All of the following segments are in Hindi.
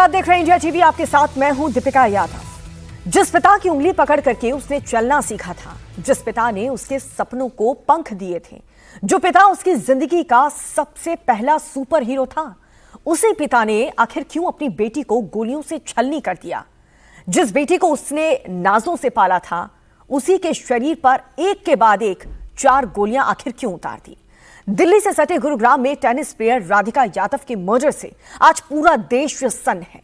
आप देख रहे हैं इंडिया टीवी। आपके साथ मैं हूं दीपिका यादव। जिस पिता की उंगली पकड़ करके उसने चलना सीखा था, जिस पिता ने उसके सपनों को पंख दिए थे, जो पिता उसकी जिंदगी का सबसे पहला सुपर हीरो था, उसी पिता ने आखिर क्यों अपनी बेटी को गोलियों से छलनी कर दिया। जिस बेटी को उसने नाजों से पाला था, उसी के शरीर पर एक के बाद एक 4 गोलियां आखिर क्यों उतार दी। दिल्ली से सटे गुरुग्राम में टेनिस प्लेयर राधिका यादव के मर्डर से आज पूरा देश सन्न है।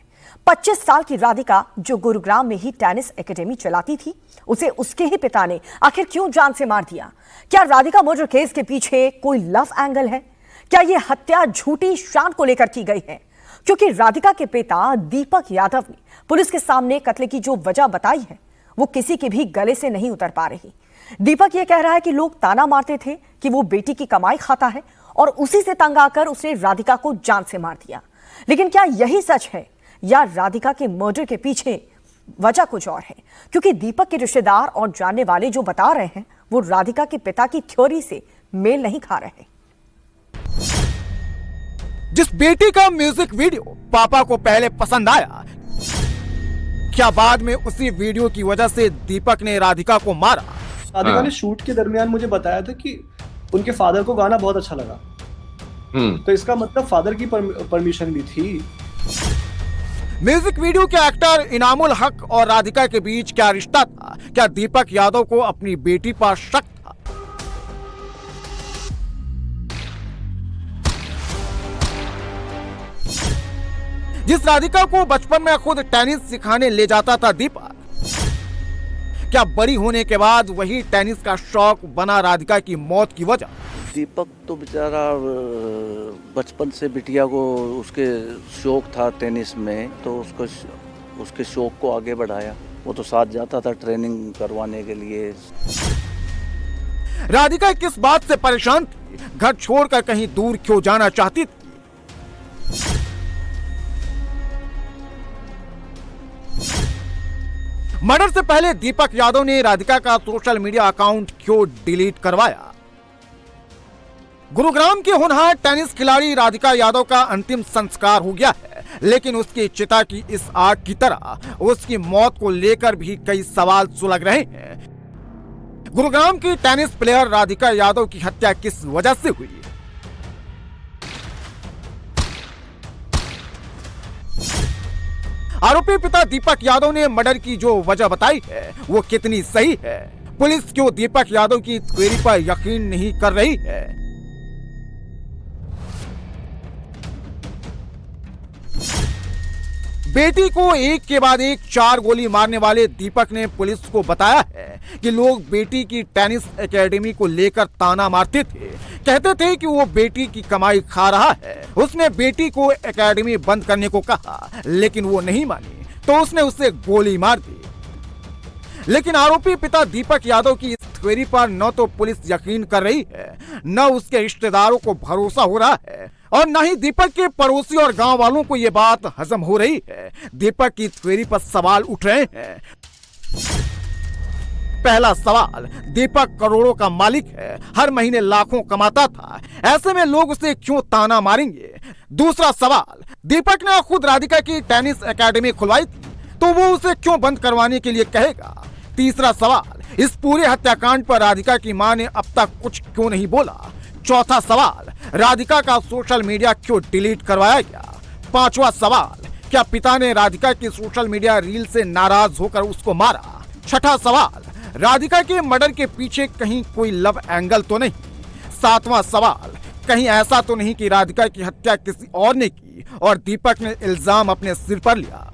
25 साल की राधिका, जो गुरुग्राम में ही टेनिस एकेडमी चलाती थी, उसे उसके ही पिता ने आखिर क्यों जान से मार दिया। क्या राधिका मर्डर केस के पीछे कोई लव एंगल है? क्या यह हत्या झूठी शान को लेकर की गई है? क्योंकि राधिका के पिता दीपक यादव ने पुलिस के सामने कत्ल की जो वजह बताई है, वो किसी के भी गले से नहीं उतर पा रही। दीपक ये कह रहा है कि लोग ताना मारते थे कि वो बेटी की कमाई खाता है, और उसी से तंग आकर उसने राधिका को जान से मार दिया। लेकिन क्या यही सच है, या राधिका के मर्डर के पीछे वजह कुछ और है? क्योंकि दीपक के रिश्तेदार और जानने वाले जो बता रहे हैं, वो राधिका के पिता की थ्योरी से मेल नहीं खा रहे। जिस बेटी का म्यूजिक वीडियो पापा को पहले पसंद आया, क्या बाद में उसी वीडियो की वजह से दीपक ने राधिका को मारा? राधिका ने शूट के दरमियान मुझे बताया था कि उनके फादर को गाना बहुत अच्छा लगा। तो इसका मतलब फादर की परमिशन भी थी। म्यूजिक वीडियो के एक्टर इनामुल हक और राधिका के बीच क्या रिश्ता था? क्या दीपक यादव को अपनी बेटी पर शक था? जिस राधिका को बचपन में खुद टेनिस सिखाने ले जाता था दीपक, क्या बड़ी होने के बाद वही टेनिस का शौक बना राधिका की मौत की वजह? दीपक तो बेचारा बचपन से बिटिया को उसके शौक था टेनिस में, तो उसके शौक को आगे बढ़ाया। वो तो साथ जाता था ट्रेनिंग करवाने के लिए। राधिका किस बात से परेशान थी? घर छोड़कर कहीं दूर क्यों जाना चाहती थी? मर्डर से पहले दीपक यादव ने राधिका का सोशल मीडिया अकाउंट क्यों डिलीट करवाया? गुरुग्राम के होनहार टेनिस खिलाड़ी राधिका यादव का अंतिम संस्कार हो गया है, लेकिन उसकी चिता की इस आग की तरह उसकी मौत को लेकर भी कई सवाल सुलग रहे हैं। गुरुग्राम की टेनिस प्लेयर राधिका यादव की हत्या किस वजह से हुई? आरोपी पिता दीपक यादव ने मर्डर की जो वजह बताई है, वो कितनी सही है? पुलिस क्यों दीपक यादव की थ्योरी पर यकीन नहीं कर रही है? बेटी को एक के बाद एक 4 गोली मारने वाले दीपक ने पुलिस को बताया है कि लोग बेटी की टेनिस एकेडमी को लेकर ताना मारते थे, कहते थे कि वो बेटी की कमाई खा रहा है। उसने बेटी को एकेडमी बंद करने को कहा, लेकिन वो नहीं मानी, तो उसने उसे गोली मार दी। लेकिन आरोपी पिता दीपक यादव की इस थ्योरी पर न तो पुलिस यकीन कर रही है, न उसके रिश्तेदारों को भरोसा हो रहा है, और न ही दीपक के पड़ोसी और गांव वालों को यह बात हजम हो रही है। दीपक की थ्योरी पर सवाल उठ रहे हैं। पहला सवाल, दीपक करोड़ों का मालिक है, हर महीने लाखों कमाता था, ऐसे में लोग उसे क्यों ताना मारेंगे? दूसरा सवाल, दीपक ने खुद राधिका की टेनिस एकेडमी खुलवाई थी, तो वो उसे क्यों बंद करवाने के लिए कहेगा? तीसरा सवाल, इस पूरे हत्याकांड पर राधिका की मां ने अब तक कुछ क्यों नहीं बोला? चौथा सवाल, राधिका का सोशल मीडिया क्यों डिलीट करवाया गया? पांचवा सवाल, क्या पिता ने राधिका की सोशल मीडिया रील से नाराज होकर उसको मारा? छठा सवाल, राधिका के मर्डर के पीछे कहीं कोई लव एंगल तो नहीं? सातवां सवाल, कहीं ऐसा तो नहीं कि राधिका की हत्या किसी और ने की और दीपक ने इल्जाम अपने सिर पर लिया?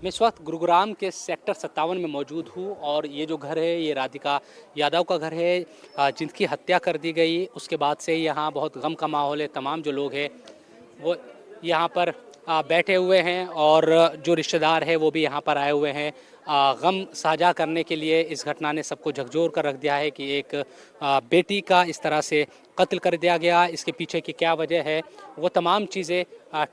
मैं इस वक्त गुरुग्राम के सेक्टर 57 में मौजूद हूँ, और ये जो घर है ये राधिका यादव का घर है, जिनकी हत्या कर दी गई। उसके बाद से यहाँ बहुत गम का माहौल है। तमाम जो लोग हैं वो यहाँ पर बैठे हुए हैं, और जो रिश्तेदार है वो भी यहाँ पर आए हुए हैं। गम साझा करने के लिए इस घटना ने सबको झकझोर कर रख दिया है कि एक बेटी का इस तरह से कत्ल कर दिया गया। इसके पीछे की क्या वजह है, वो तमाम चीज़ें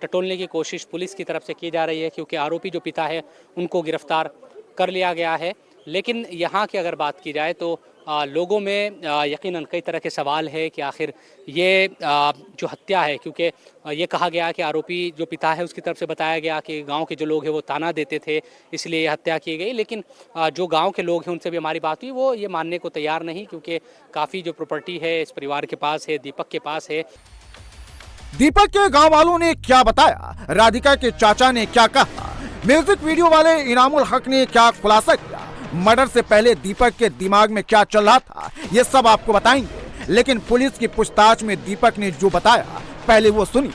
टटोलने की कोशिश पुलिस की तरफ से की जा रही है, क्योंकि आरोपी जो पिता है उनको गिरफ्तार कर लिया गया है। लेकिन यहाँ की अगर बात की जाए तो लोगों में यकीनन कई तरह के सवाल है कि आखिर ये जो हत्या है, क्योंकि ये कहा गया कि आरोपी जो पिता है उसकी तरफ से बताया गया कि गांव के जो लोग हैं वो ताना देते थे, इसलिए ये हत्या की गई। लेकिन जो गांव के लोग हैं उनसे भी हमारी बात हुई, वो ये मानने को तैयार नहीं, क्योंकि काफ़ी जो प्रॉपर्टी है इस परिवार के पास है, दीपक के पास है। दीपक के गांव वालों ने क्या बताया, राधिका के चाचा ने क्या कहा, म्यूजिक वीडियो वाले इनामुल हक ने क्या खुलासा किया, मर्डर से पहले दीपक के दिमाग में क्या चल रहा था, ये सब आपको बताएंगे। लेकिन पुलिस की पूछताछ में दीपक ने जो बताया, पहले वो सुनिए।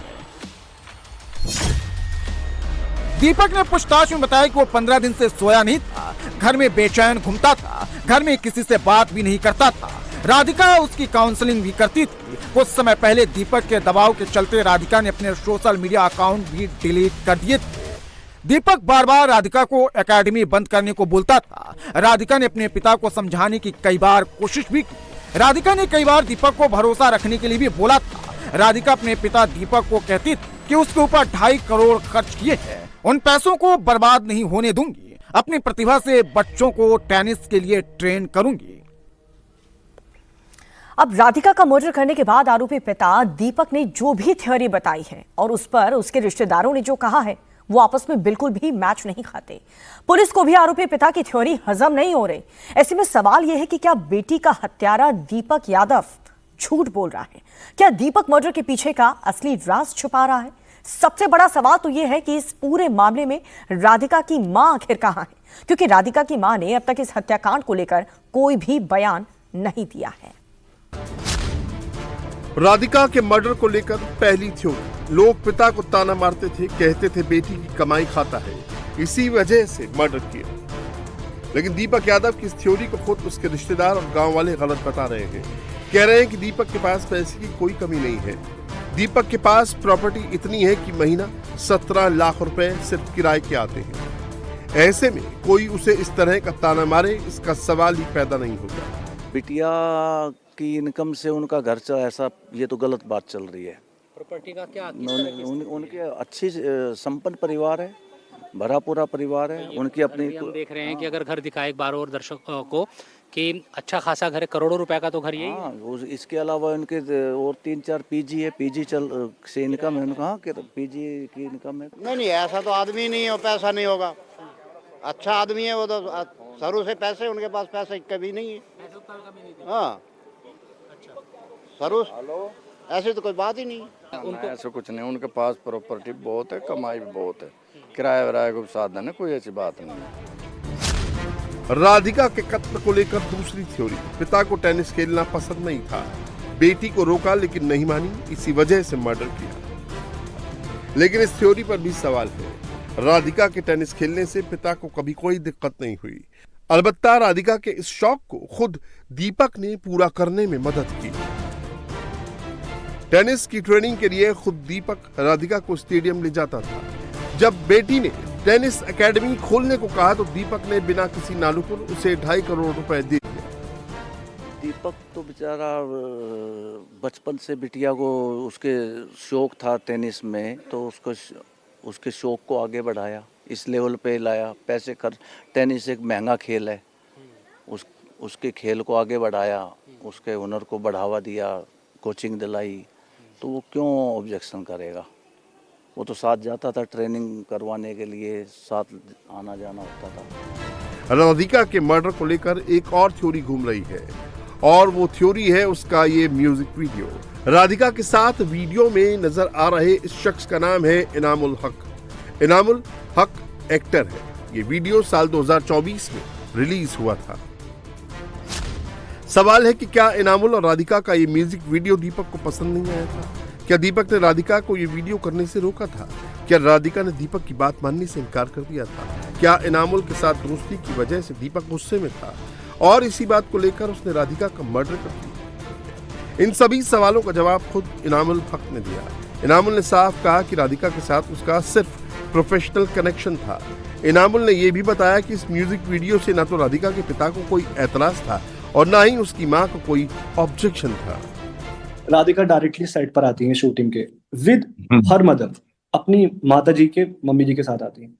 दीपक ने पूछताछ में बताया कि वो 15 दिन से सोया नहीं था, घर में बेचैन घूमता था, घर में किसी से बात भी नहीं करता था। राधिका उसकी काउंसलिंग भी करती थी। कुछ समय पहले दीपक के दबाव के चलते राधिका ने अपने सोशल मीडिया अकाउंट भी डिलीट कर दिए थे। दीपक बार बार राधिका को एकेडमी बंद करने को बोलता था। राधिका ने अपने पिता को समझाने की कई बार कोशिश भी की। राधिका ने कई बार दीपक को भरोसा रखने के लिए भी बोला था। राधिका अपने पिता दीपक को कहती थी कि उसके ऊपर 2.5 करोड़ खर्च किए हैं, उन पैसों को बर्बाद नहीं होने दूंगी, अपनी प्रतिभा से बच्चों को टेनिस के लिए ट्रेन करूंगी। अब राधिका का मर्डर करने के बाद आरोपी पिता दीपक ने जो भी थ्योरी बताई है और उस पर उसके रिश्तेदारों ने जो कहा है, वो आपस में बिल्कुल भी मैच नहीं खाते। पुलिस को भी आरोपी पिता की थ्योरी हजम नहीं हो रही। ऐसे में सवाल यह है कि क्या बेटी का हत्यारा दीपक यादव झूठ बोल रहा है? क्या दीपक मर्डर के पीछे का असली राज छुपा रहा है? सबसे बड़ा सवाल तो यह है कि इस पूरे मामले में राधिका की मां आखिर कहां है, क्योंकि राधिका की मां ने अब तक इस हत्याकांड को लेकर कोई भी बयान नहीं दिया है। राधिका के मर्डर को लेकर पहली थ्योरी, लोग पिता को ताना मारते थे, कहते थे बेटी की कमाई खाता है, इसी वजह से मर्डर किया। लेकिन दीपक यादव की इस थ्योरी को खुद उसके रिश्तेदार और गांव वाले गलत बता रहे हैं। कह रहे हैं कि दीपक के पास पैसे की कोई कमी नहीं है। दीपक के पास प्रॉपर्टी इतनी है कि महीना 17 लाख रुपए सिर्फ किराए के आते हैं। ऐसे में कोई उसे इस तरह का ताना मारे, इसका सवाल ही पैदा नहीं होता। बिटिया की इनकम से उनका घर चल, ऐसा ये तो गलत बात चल रही है। प्रॉपर्टी का क्या उनके अच्छी संपन्न परिवार है, भरा पूरा परिवार है उनकी अपनी। हम देख रहे हैं कि अगर घर दिखाए एक बार और दर्शकों को कि अच्छा खासा घर है, करोड़ों रुपए का तो घर यही है। इसके अलावा उनके और 3-4 पीजी है, पीजी चल से इनकम है उनका। पीजी की इनकम है। नहीं ऐसा तो आदमी नहीं है, पैसा नहीं होगा। अच्छा आदमी है वो तो, शुरू से पैसे उनके पास, पैसे कभी नहीं है। हाँ शुरू ऐसे तो कोई बात ही नहीं है। ऐसा कुछ नहीं, उनके पास प्रॉपर्टी बहुत है, कमाई भी बहुत है, किराया वराया का साधन है, कोई ऐसी बात नहीं। राधिका के कत्ल को लेकर दूसरी थ्योरी, पिता को टेनिस खेलना पसंद नहीं था, बेटी को रोका लेकिन नहीं मानी, इसी वजह से मर्डर किया। लेकिन इस थ्योरी पर भी सवाल है। राधिका के टेनिस खेलने से पिता को कभी कोई दिक्कत नहीं हुई। अलबत्ता राधिका के इस शौक को खुद दीपक ने पूरा करने में मदद की। टेनिस की ट्रेनिंग के लिए खुद दीपक राधिका को स्टेडियम ले जाता था। जब बेटी ने टेनिस एकेडमी खोलने को कहा तो दीपक ने बिना किसी नालुकुर उसे 2.5 करोड़ रुपए दे दिए। दीपक तो बेचारा बचपन से बिटिया को उसके शौक था टेनिस में, तो उसके शौक को आगे बढ़ाया, इस लेवल पे लाया, पैसे खर्च। टेनिस एक महंगा खेल है, उसके खेल को आगे बढ़ाया, उसके हुनर को बढ़ावा दिया, कोचिंग दिलाई, तो वो क्यों ऑब्जेक्शन करेगा? वो तो साथ जाता था ट्रेनिंग करवाने के लिए, साथ आना जाना होता था। राधिका के मर्डर को लेकर एक और थ्योरी घूम रही है और वो थ्योरी है उसका ये म्यूजिक वीडियो। राधिका के साथ वीडियो में नजर आ रहे इस शख्स का नाम है इनामुल हक। इनामुल हक एक्टर है। ये वीडियो साल 2024 में रिलीज हुआ था। सवाल है कि क्या इनामुल और राधिका का ये म्यूजिक वीडियो दीपक को पसंद नहीं आया था? क्या दीपक ने राधिका को ये वीडियो करने से रोका था? क्या राधिका ने दीपक की बात मानने से इनकार कर दिया था? क्या इनामुल के साथ दोस्ती की वजह से दीपक गुस्से में था और इसी बात को लेकर उसने राधिका का मर्डर कर दिया? इन सभी सवालों का जवाब खुद इनामुल हक ने दिया। इनामुल ने साफ कहा कि राधिका के साथ उसका सिर्फ प्रोफेशनल कनेक्शन था। इनामुल ने यह भी बताया कि इस म्यूजिक वीडियो से न तो राधिका के पिता को कोई एतराज था और ना ही उसकी मां को कोई ऑब्जेक्शन था। राधिका डायरेक्टली सेट पर आती है शूटिंग के विद हर मदर, अपनी माता जी के मम्मी जी के साथ आती है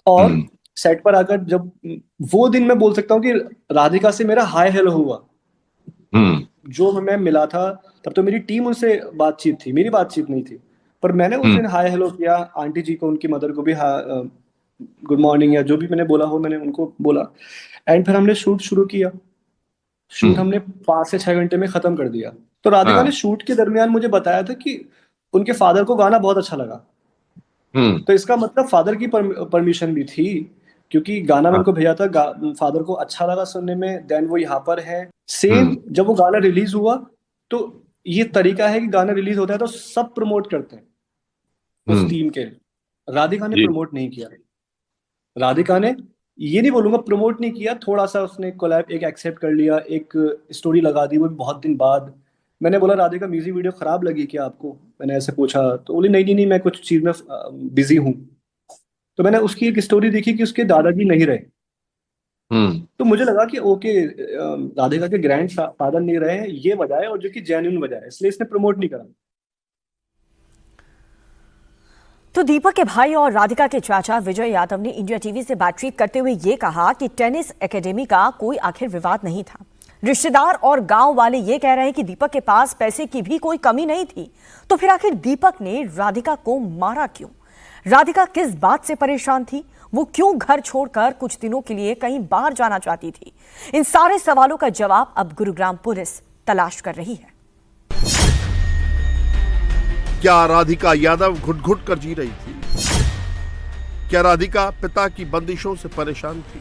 और सेट पर आकर जब वो दिन मैं बोल सकता हूँ कि राधिका से मेरा हाय हेलो हुआ जो मैं मिला था तब तो मेरी टीम उनसे बातचीत थी, मेरी बातचीत नहीं थी, पर मैंने उस दिन हाय हेलो किया, आंटी जी को, उनकी मदर को भी गुड मॉर्निंग या जो भी मैंने बोला हो मैंने उनको बोला। एंड फिर हमने शूट शुरू किया। शूट हमने 5 से 6 घंटे में खत्म कर दिया। तो राधिका ने शूट के दरमियान मुझे बताया था कि उनके फादर को गाना बहुत अच्छा लगा। तो इसका मतलब फादर की परमिशन भी थी, क्योंकि गाना मैंने उनको भेजा था, फादर को अच्छा लगा सुनने में। देन वो यहाँ पर है। सेम जब वो गाना रिलीज हुआ तो ये तरीका है कि गाना रिलीज होता है तो सब प्रमोट करते हैं उस टीम के। राधिका ने प्रमोट नहीं किया। राधिका ने, ये नहीं बोलूंगा प्रमोट नहीं किया, थोड़ा सा उसने कोलैब एक एक्सेप्ट कर लिया, एक स्टोरी लगा दी, वो भी बहुत दिन बाद। मैंने बोला राधिका म्यूजिक वीडियो खराब लगी क्या आपको, मैंने ऐसे पूछा, तो बोली नहीं नहीं नहीं मैं कुछ चीज में बिजी हूँ। तो मैंने उसकी एक स्टोरी देखी कि उसके दादाजी नहीं रहे। तो मुझे लगा कि ओके, राधिका के ग्रैंड फादर नहीं रहे हैं, ये वजह है, और जो कि जेन्युइन वजह है, इसलिए इसने प्रमोट नहीं करा। तो दीपक के भाई और राधिका के चाचा विजय यादव ने इंडिया टीवी से बातचीत करते हुए ये कहा कि टेनिस एकेडमी का कोई आखिर विवाद नहीं था। रिश्तेदार और गांव वाले ये कह रहे हैं कि दीपक के पास पैसे की भी कोई कमी नहीं थी, तो फिर आखिर दीपक ने राधिका को मारा क्यों? राधिका किस बात से परेशान थी? वो क्यों घर छोड़कर कुछ दिनों के लिए कहीं बाहर जाना चाहती थी? इन सारे सवालों का जवाब अब गुरुग्राम पुलिस तलाश कर रही है। क्या राधिका यादव घुट घुट कर जी रही थी? क्या राधिका पिता की बंदिशों से परेशान थी?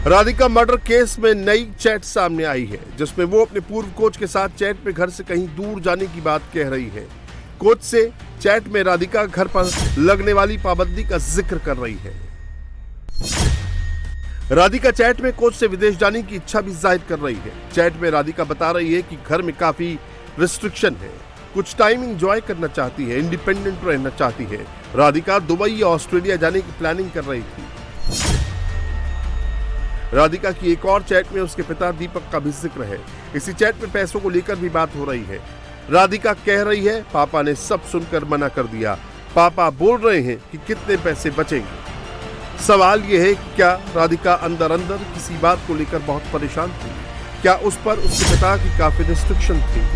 राधिका मर्डर केस में नई चैट सामने आई है, जिसमें वो अपने पूर्व कोच के साथ चैट में घर से कहीं दूर जाने की बात कह रही है। कोच से चैट में राधिका घर पर लगने वाली पाबंदी का जिक्र कर रही है। राधिका चैट में कोच से विदेश जाने की इच्छा भी जाहिर कर रही है। चैट में राधिका बता रही है कि घर में काफी रिस्ट्रिक्शन है, कुछ टाइम एंजॉय करना चाहती है, इंडिपेंडेंट रहना चाहती है। राधिका दुबई या ऑस्ट्रेलिया जाने की प्लानिंग कर रही थी। राधिका की एक और चैट में उसके पिता दीपक का भी जिक्र है। इसी चैट में पैसों को लेकर भी बात हो रही है। राधिका कह रही है पापा ने सब सुनकर मना कर दिया, पापा बोल रहे हैं कि कितने पैसे बचेंगे। सवाल यह है कि क्या राधिका अंदर अंदर किसी बात को लेकर बहुत परेशान थी? क्या उस पर उसके पिता की काफी रिस्ट्रिक्शन थी?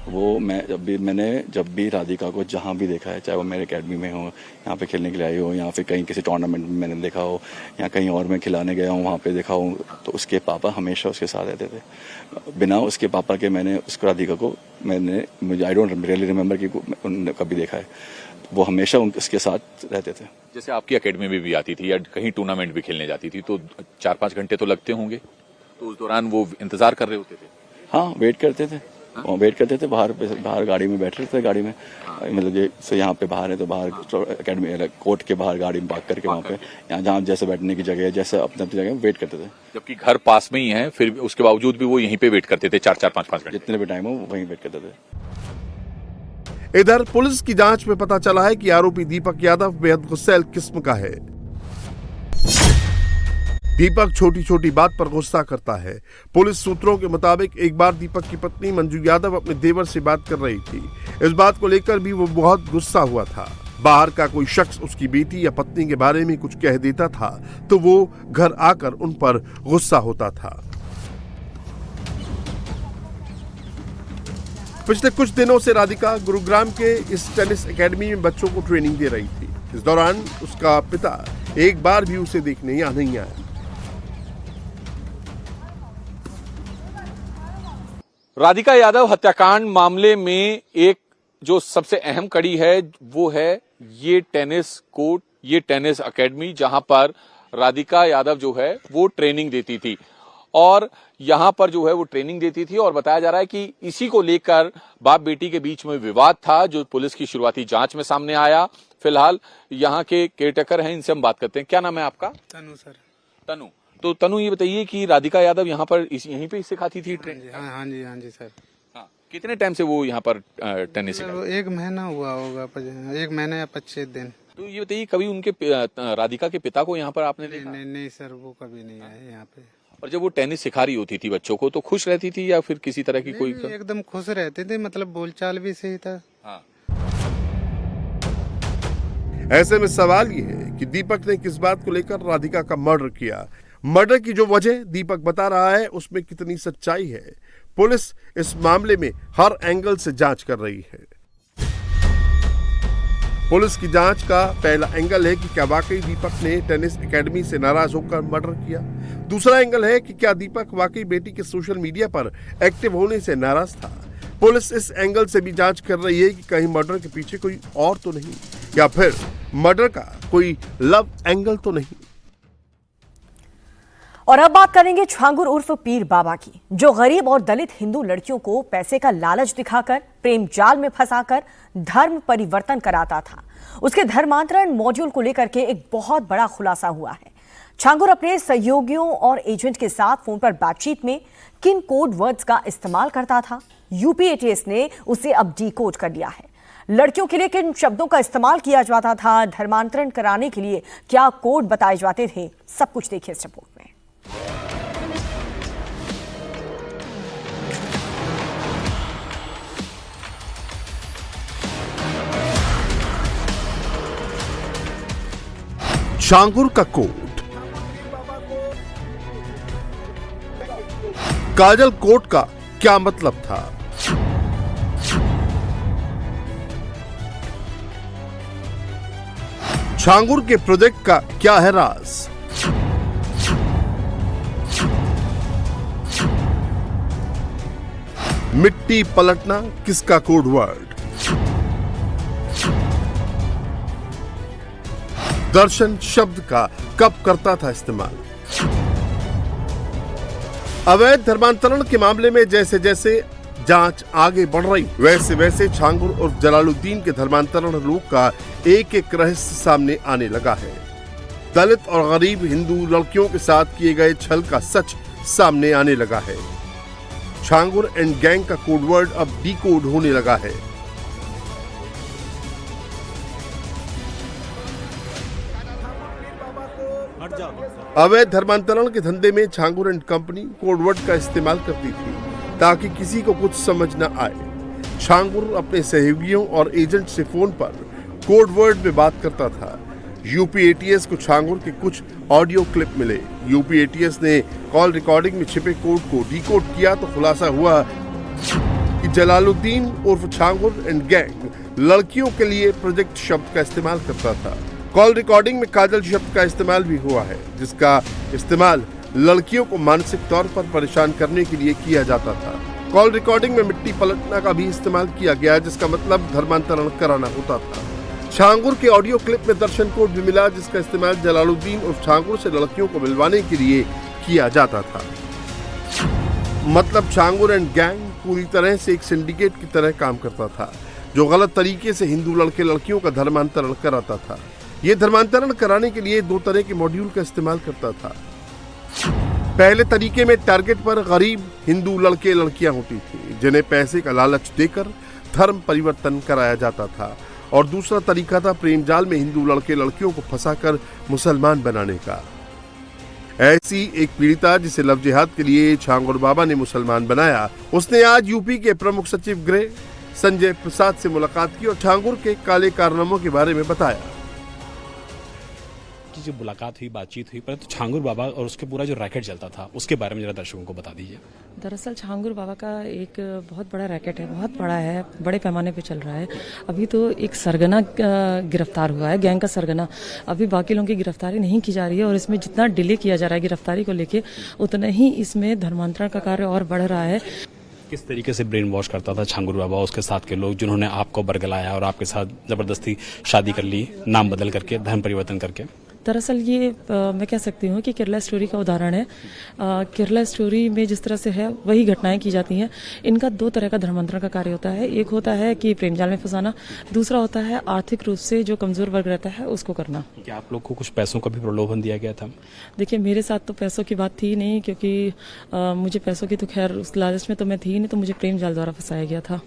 वो मैंने जब भी राधिका को जहाँ भी देखा है, चाहे वो मेरे एकेडमी में हो, यहाँ पे खेलने के लिए आई हो, या फिर कहीं किसी टूर्नामेंट में मैंने देखा हो, या कहीं और मैं खिलाने गया हूँ वहाँ पे देखा हूँ, तो उसके पापा हमेशा उसके साथ रहते थे। बिना उसके पापा के मैंने उसको राधिका को मुझे आई डोंट रियली रिमेम्बर कि उन्होंने कभी देखा है। वो हमेशा उसके साथ रहते थे। जैसे आपकी एकेडमी में भी आती थी या कहीं टूर्नामेंट भी खेलने जाती थी, तो 4-5 घंटे तो लगते होंगे, तो उस दौरान वो इंतजार कर रहे होते थे? हाँ, वेट करते थे। वेट करते थे बाहर गाड़ी में बैठ रहे थे, गाड़ी में मतलब जैसे यहाँ पे बाहर है तो बाहर एकेडमी कोर्ट के बाहर गाड़ी में पार्क करके वहाँ पे, यहाँ जहाँ जैसे बैठने की जगह है, जैसे अपनी जगह वेट करते थे। जबकि घर पास में ही है, फिर उसके बावजूद भी वो यहीं पे वेट करते थे 4-4, 5-5 घंटे, जितने भी टाइम हो वहीं वेट करते थे। इधर पुलिस की जांच में पता चला है कि आरोपी दीपक यादव बेहद गुस्सैल किस्म का है। दीपक छोटी छोटी बात पर गुस्सा करता है। पुलिस सूत्रों के मुताबिक एक बार दीपक की पत्नी मंजू यादव अपने देवर से बात कर रही थी। इस बात को लेकर भी वो बहुत गुस्सा हुआ था। बाहर का कोई शख्स उसकी बेटी या पत्नी के बारे में कुछ कह देता था तो वो घर आकर उन पर गुस्सा होता था। पिछले कुछ दिनों से राधिका गुरुग्राम के इस टेनिस एकेडमी में बच्चों को ट्रेनिंग दे रही थी। इस दौरान उसका पिता एक बार भी उसे देखने यहाँ नहीं आया। राधिका यादव हत्याकांड मामले में एक जो सबसे अहम कड़ी है वो है ये टेनिस कोर्ट, ये टेनिस एकेडमी, जहां पर राधिका यादव जो है वो ट्रेनिंग देती थी। और यहां पर जो है वो ट्रेनिंग देती थी और बताया जा रहा है कि इसी को लेकर बाप बेटी के बीच में विवाद था, जो पुलिस की शुरुआती जांच में सामने आया। फिलहाल यहाँ के केयरटेकर हैं, इनसे हम बात करते हैं। क्या नाम है आपका? तनु सर। तनु, तो तनु ये बताइए कि राधिका यादव यहाँ पर यहीं पे सिखाती थी ट्रेनिंग? हाँ जी सर। हाँ, कितने टाइम से वो यहाँ पर टेनिस सिखाती? 1 महीना हुआ होगा, 1 महीना या 25 दिन। तो ये बताइए कभी उनके राधिका के पिता को यहाँ पर आपने देखा? नहीं सर, वो कभी नहीं आए यहाँ पे। और जब वो टेनिस सिखा रही होती थी बच्चों को तो खुश रहती थी या फिर किसी तरह की कोई? एकदम खुश रहते थे, मतलब बोलचाल भी सही था। हाँ। ऐसे में सवाल ये है कि दीपक ने किस बात को लेकर राधिका का मर्डर किया। मर्डर की जो वजह दीपक बता रहा है उसमें कितनी सच्चाई है, पुलिस इस मामले में हर एंगल से जांच कर रही है। पुलिस की जांच का पहला एंगल है कि क्या वाकई दीपक ने टेनिस एकेडमी से नाराज होकर मर्डर किया। दूसरा एंगल है कि क्या दीपक वाकई बेटी के सोशल मीडिया पर एक्टिव होने से नाराज था। पुलिस इस एंगल से भी जांच कर रही है कि कहीं मर्डर के पीछे कोई और तो नहीं, या फिर मर्डर का कोई लव एंगल तो नहीं। और अब बात करेंगे छांगुर उर्फ पीर बाबा की, जो गरीब और दलित हिंदू लड़कियों को पैसे का लालच दिखाकर प्रेम जाल में फंसाकर धर्म परिवर्तन कराता था। उसके धर्मांतरण मॉड्यूल को लेकर के एक बहुत बड़ा खुलासा हुआ है। छांगुर अपने सहयोगियों और एजेंट के साथ फोन पर बातचीत में किन कोड वर्ड्स का इस्तेमाल करता था, यूपी एटीएस ने उसे अब डिकोड कर लिया है। लड़कियों के लिए किन शब्दों का इस्तेमाल किया जाता था, धर्मांतरण कराने के लिए क्या कोड बताए जाते थे, सब कुछ देखिए इस रिपोर्ट में। छांगुर का कोड। काजल कोड का क्या मतलब था? छांगुर के प्रोजेक्ट का क्या है राज? मिट्टी पलटना किसका कोड वर्ड? दर्शन शब्द का कब करता था इस्तेमाल? अवैध धर्मांतरण के मामले में जैसे जैसे जांच आगे बढ़ रही वैसे वैसे छांगुर और जलालुद्दीन के धर्मांतरण रोग का एक एक रहस्य सामने आने लगा है। दलित और गरीब हिंदू लड़कियों के साथ किए गए छल का सच सामने आने लगा है। छांगुर एंड गैंग का कोडवर्ड अब डिकोड होने लगा है। अवैध धर्मांतरण के धंधे में छांगुर एंड कंपनी कोडवर्ड का इस्तेमाल करती थी ताकि किसी को कुछ समझ न आए। छांगुर अपने सहयोगियों और एजेंट से फोन पर कोडवर्ड में बात करता था। यूपी एटीएस को छांगुर के कुछ ऑडियो क्लिप मिले। यूपी एटीएस ने कॉल रिकॉर्डिंग में छिपे कोड को डिकोड किया तो खुलासा हुआ कि जलालुद्दीन उर्फ छांगुर एंड गैंग लड़कियों के लिए प्रोजेक्ट शब्द का इस्तेमाल करता था। कॉल रिकॉर्डिंग में काजल शब्द का इस्तेमाल भी हुआ है, जिसका इस्तेमाल लड़कियों को मानसिक तौर पर परेशान करने के लिए किया जाता था। कॉल रिकॉर्डिंग में मिट्टी पलटना का भी इस्तेमाल किया गया, जिसका मतलब धर्मांतरण कराना होता था। छांगुर के ऑडियो क्लिप में दर्शन कोड भी मिला, जिसका इस्तेमाल जलालुद्दीन और छांगुर से लड़कियों को मिलवाने के लिए किया जाता था। मतलब छांगुर एंड गैंग पूरी तरह से एक सिंडिकेट की तरह काम करता था, जो गलत तरीके से हिंदू लड़के लड़कियों का धर्मांतरण कराता था। ये धर्मांतरण कराने के लिए दो तरह के मॉड्यूल का इस्तेमाल करता था। पहले तरीके में टारगेट पर गरीब हिंदू लड़के लड़कियां होती थी, जिन्हें पैसे का लालच देकर धर्म परिवर्तन कराया जाता था, और दूसरा तरीका था प्रेम जाल में हिंदू लड़के लड़कियों को फंसाकर मुसलमान बनाने का। ऐसी एक पीड़िता जिसे लव जिहाद के लिए छांगुर बाबा ने मुसलमान बनाया, उसने आज यूपी के प्रमुख सचिव गृह संजय प्रसाद से मुलाकात की और छांगुर के काले कारनामों के बारे में बताया। की जो मुलाकात हुई, बातचीत हुई, परंतु छांगुर बाबा और उसके पूरा जो रैकेट चलता था उसके बारे में जरा दर्शकों को बता दीजिए। दरअसल छांगुर बाबा का एक बहुत बड़ा रैकेट है, बहुत बड़ा है, बड़े पैमाने पे चल रहा है। अभी तो एक सरगना गिरफ्तार हुआ है, गैंग का सरगना। अभी बाकी लोगों की गिरफ्तारी नहीं की जा रही है, और इसमें जितना डिले किया जा रहा है गिरफ्तारी को लेके, उतना ही इसमें धर्मांतरण का कार्य और बढ़ रहा है। किस तरीके से ब्रेन वॉश करता था छांगुर बाबा, उसके साथ के लोग जिन्होंने आपको बरगलाया और आपके साथ जबरदस्ती शादी कर ली, नाम बदल करके, धर्म परिवर्तन करके? दरअसल ये मैं कह सकती हूँ कि केरला स्टोरी का उदाहरण है। केरला स्टोरी में जिस तरह से है वही घटनाएं की जाती हैं। इनका दो तरह का धर्मांतरण का कार्य होता है। एक होता है कि प्रेम जाल में फंसाना, दूसरा होता है आर्थिक रूप से जो कमजोर वर्ग रहता है उसको करना। क्या आप लोग को कुछ पैसों का भी प्रलोभन दिया गया था? देखिए, मेरे साथ तो पैसों की बात थी नहीं, क्योंकि मुझे पैसों की तो खैर उस लालच में तो मैं थी नहीं, तो मुझे प्रेम जाल द्वारा फंसाया गया था।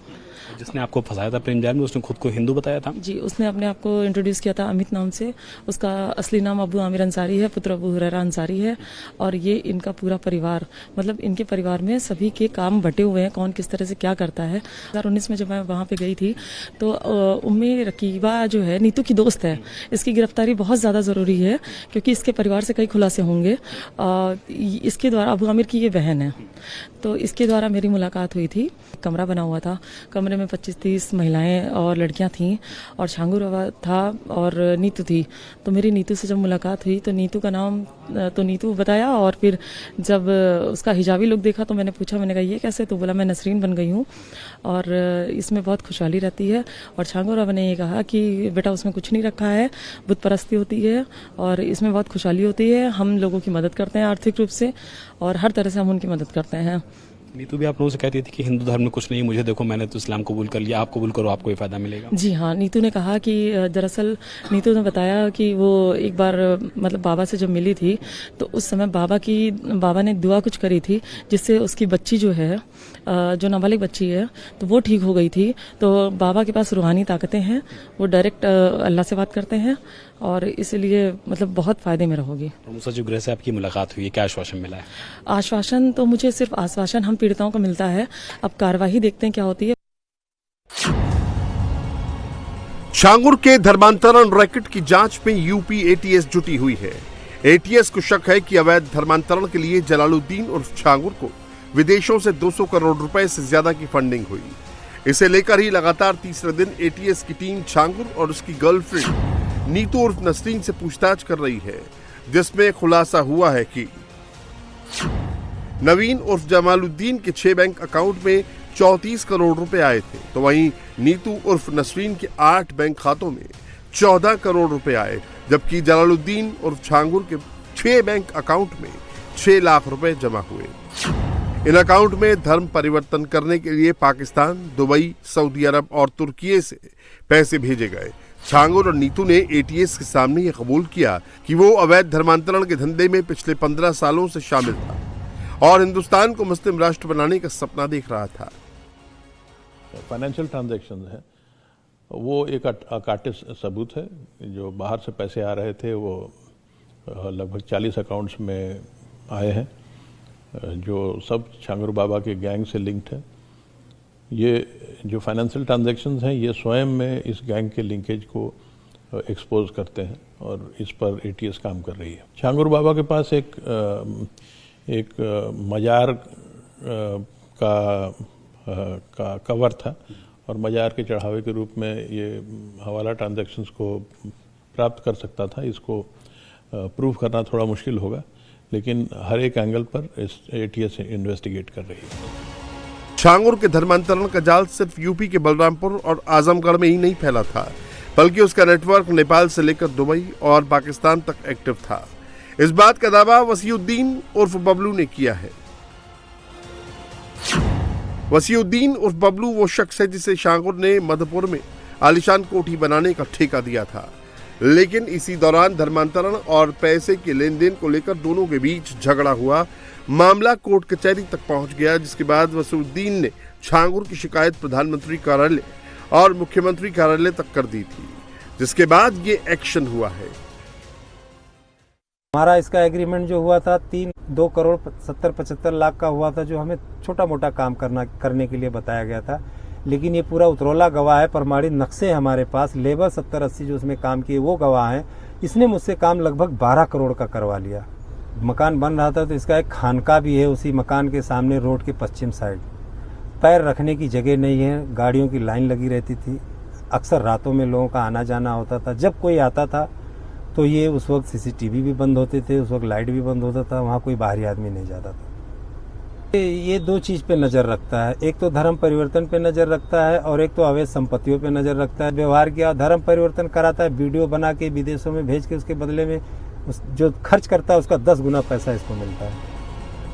जिसने आपको फंसाया था प्रेम जाल में, उसने खुद को हिंदू बताया था? जी, उसने अपने आप को इंट्रोड्यूस किया था अमित नाम से। उसका असली नाम अबू आमिर अंसारी है, पुत्र अबू हुरैरा अंसारी है। और ये इनका पूरा परिवार, मतलब इनके परिवार में सभी के काम बटे हुए हैं, कौन किस तरह से क्या करता है। 2019 में जब मैं वहाँ पे गई थी तो उम्मी रकीबा जो है नीतू की दोस्त है, इसकी गिरफ्तारी बहुत ज़्यादा ज़रूरी है क्योंकि इसके परिवार से कई खुलासे होंगे। इसके द्वारा अबू आमिर की ये बहन है, तो इसके द्वारा मेरी मुलाकात हुई थी। कमरा बना हुआ था, कमरे में 25-30 महिलाएं और लड़कियां थीं और छांगू रवा था और नीतू थी। तो मेरी नीतू से जब मुलाकात हुई तो नीतू का नाम तो नीतू बताया, और फिर जब उसका हिजाबी लुक देखा तो मैंने पूछा, मैंने कहा ये कैसे? तो बोला मैं नसरीन बन गई हूँ और इसमें बहुत खुशहाली रहती है। और छांगू रवा ने ये कहा कि बेटा उसमें कुछ नहीं रखा है, बुत परस्ती होती है और इसमें बहुत खुशहाली होती है। हम लोगों की मदद करते हैं आर्थिक रूप से और हर तरह से हम उनकी मदद करते हैं। नीतू भी आप लोगों से कहती थी कि हिंदू धर्म में कुछ नहीं, मुझे देखो मैंने तो इस्लाम कबूल कर लिया, आप कबूल करो, आपको ये फायदा मिलेगा। जी हाँ, नीतू ने कहा कि दरअसल नीतू ने बताया कि वो एक बार मतलब बाबा से जब मिली थी तो उस समय बाबा ने दुआ कुछ करी थी जिससे उसकी बच्ची जो है, जो नाबालिग बच्ची है, तो वो ठीक हो गई थी। तो बाबा के पास रूहानी ताकतें हैं, वो डायरेक्ट अल्लाह से बात करते हैं और इसलिए मतलब बहुत फायदे में रहोगी। मूसा सचिव गृह से आपकी मुलाकात हुई है, क्या आश्वासन मिला है? आश्वासन तो मुझे सिर्फ आश्वासन हम पीड़िताओं को मिलता है, अब कार्यवाही देखते हैं क्या होती है। छांगुर के धर्मांतरण रैकेट की जांच में यूपी एटीएस जुटी हुई है। एटीएस को शक है कि अवैध धर्मांतरण के लिए जलालुद्दीन उर्फ छांगुर को विदेशों से 200 करोड़ रुपए से ज्यादा की फंडिंग हुई। इसे लेकर ही लगातार तीसरे दिन एटीएस की टीम छांगुर और उसकी गर्लफ्रेंड नीतू उर्फ नसरीन से पूछताछ कर रही है, जिसमें खुलासा हुआ है कि नवीन उर्फ जमालुद्दीन के 6 बैंक अकाउंट में 34 करोड़ रुपए आए थे, तो वहीं नीतू उर्फ नसरीन के 8 बैंक खातों में 14 करोड़ रुपए आए, जबकि जलालुद्दीन उर्फ छांगुर के 6 बैंक अकाउंट में 6 लाख रुपए जमा हुए। इन अकाउंट में धर्म परिवर्तन करने के लिए पाकिस्तान, दुबई, सऊदी अरब और तुर्की से पैसे भेजे गए। छांगुर और नीतू ने एटीएस के सामने ये कबूल किया कि वो अवैध धर्मांतरण के धंधे में पिछले 15 सालों से शामिल था और हिंदुस्तान को मुस्लिम राष्ट्र बनाने का सपना देख रहा था। फाइनेंशियल ट्रांजैक्शन है वो एक अकाट्य सबूत है। जो बाहर से पैसे आ रहे थे वो लगभग 40 अकाउंट्स में आए हैं, जो सब छांगुर बाबा के गैंग से लिंक्ड है। ये जो फाइनेंशियल ट्रांजैक्शंस हैं ये स्वयं में इस गैंग के लिंकेज को एक्सपोज करते हैं और इस पर एटीएस काम कर रही है। छांगुर बाबा के पास एक मजार का कवर था और मजार के चढ़ावे के रूप में ये हवाला ट्रांजैक्शंस को प्राप्त कर सकता था। इसको प्रूव करना थोड़ा मुश्किल होगा, लेकिन हर एक एंगल पर एटीएस इन्वेस्टिगेट कर रही है। छांगुर के धर्मांतरण का जाल सिर्फ यूपी के बलरामपुर और आजमगढ़ में ही नहीं फैला था, बल्कि उसका नेटवर्क नेपाल से लेकर दुबई और पाकिस्तान तक एक्टिव था। इस बात का दावा वसीउद्दीन उर्फ बबलू ने किया है। वसीउद्दीन उर्फ बबलू वो शख्स है जिसे छांगुर ने मधुपुर में आलीशान कोठी बनाने का ठेका दिया था, लेकिन इसी दौरान धर्मांतरण और पैसे के लेन देन को लेकर दोनों के बीच झगड़ा हुआ। मामला कोर्ट कचहरी तक पहुंच गया, जिसके बाद वसीउद्दीन ने छांगुर की शिकायत प्रधानमंत्री कार्यालय और मुख्यमंत्री कार्यालय तक कर दी थी, जिसके बाद ये एक्शन हुआ है। हमारा इसका एग्रीमेंट जो हुआ था 2 करोड़ 70-75 लाख का हुआ था, जो हमें छोटा मोटा काम करने के लिए बताया गया था, लेकिन ये पूरा उतरौला गवाह है, प्रमाणित नक्शे हमारे पास, लेबर 70-80 जो उसमें काम किए वो गवाह हैं। इसने मुझसे काम लगभग 12 करोड़ का करवा लिया। मकान बन रहा था तो इसका एक खानका भी है उसी मकान के सामने रोड के पश्चिम साइड। पैर रखने की जगह नहीं है, गाड़ियों की लाइन लगी रहती थी, अक्सर रातों में लोगों का आना जाना होता था। जब कोई आता था तो ये उस वक्त सीसीटीवी भी बंद होते थे, उस वक्त लाइट भी बंद होता था, वहाँ कोई बाहरी आदमी नहीं जाता था। ये 2 चीज़ पे नज़र रखता है, एक तो धर्म परिवर्तन पे नज़र रखता है और एक तो अवैध संपत्तियों पे नज़र रखता है। व्यवहार किया, धर्म परिवर्तन कराता है, वीडियो बना के विदेशों में भेज के उसके बदले में जो खर्च करता है उसका 10 गुना पैसा इसको मिलता है।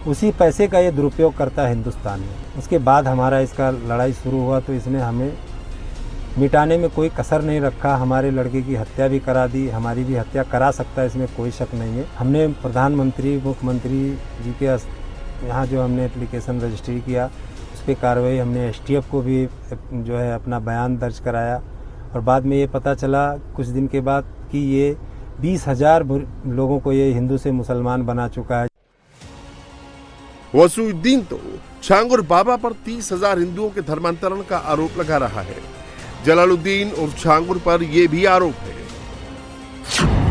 उसी पैसे का ये दुरुपयोग करता है हिंदुस्तान में। उसके बाद हमारा इसका लड़ाई शुरू हुआ तो इसने हमें मिटाने में कोई कसर नहीं रखा। हमारे लड़के की हत्या भी करा दी, हमारी भी हत्या करा सकता है, इसमें कोई शक नहीं है। हमने प्रधानमंत्री मुख्यमंत्री जी के यहाँ जो हमने एप्लीकेशन रजिस्ट्री किया उस पर कार्रवाई हमने एसटीएफ को भी जो है अपना बयान दर्ज कराया और बाद में ये पता चला कुछ दिन के बाद कि ये 20,000 लोगों को ये हिंदू से मुसलमान बना चुका है। वसीउद्दीन तो छांगुर बाबा पर 30,000 हिंदुओं के धर्मांतरण का आरोप लगा रहा है। जलालुद्दीन और छांगुर पर यह भी आरोप है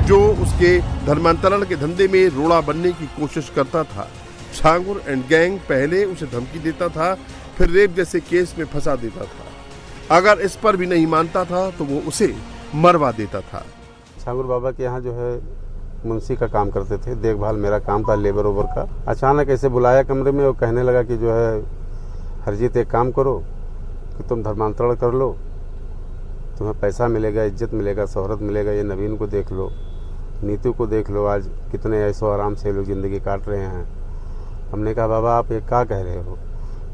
जो उसके धर्मांतरण के धंधे में रोड़ा बनने की कोशिश करता था। छांगुर एंड गैंग पहले उसे धमकी देता था, फिर रेप जैसे केस में फंसा देता था। अगर इस पर भी नहीं मानता था तो वो उसे मरवा देता था। छांगुर बाबा के यहाँ जो है मुंशी का काम करते थे, देखभाल मेरा काम था लेबर ओवर का। अचानक ऐसे बुलाया कमरे में, वो कहने लगा कि जो है हरजीत एक काम करो कि तुम धर्मांतरण कर लो, तुम्हें पैसा मिलेगा, इज्जत मिलेगा, शोहरत मिलेगा। ये नवीन को देख लो, नीतू को देख लो, आज कितने ऐसो आराम से लोग ज़िंदगी काट रहे हैं। हमने कहा बाबा आप ये क्या कह रहे हो?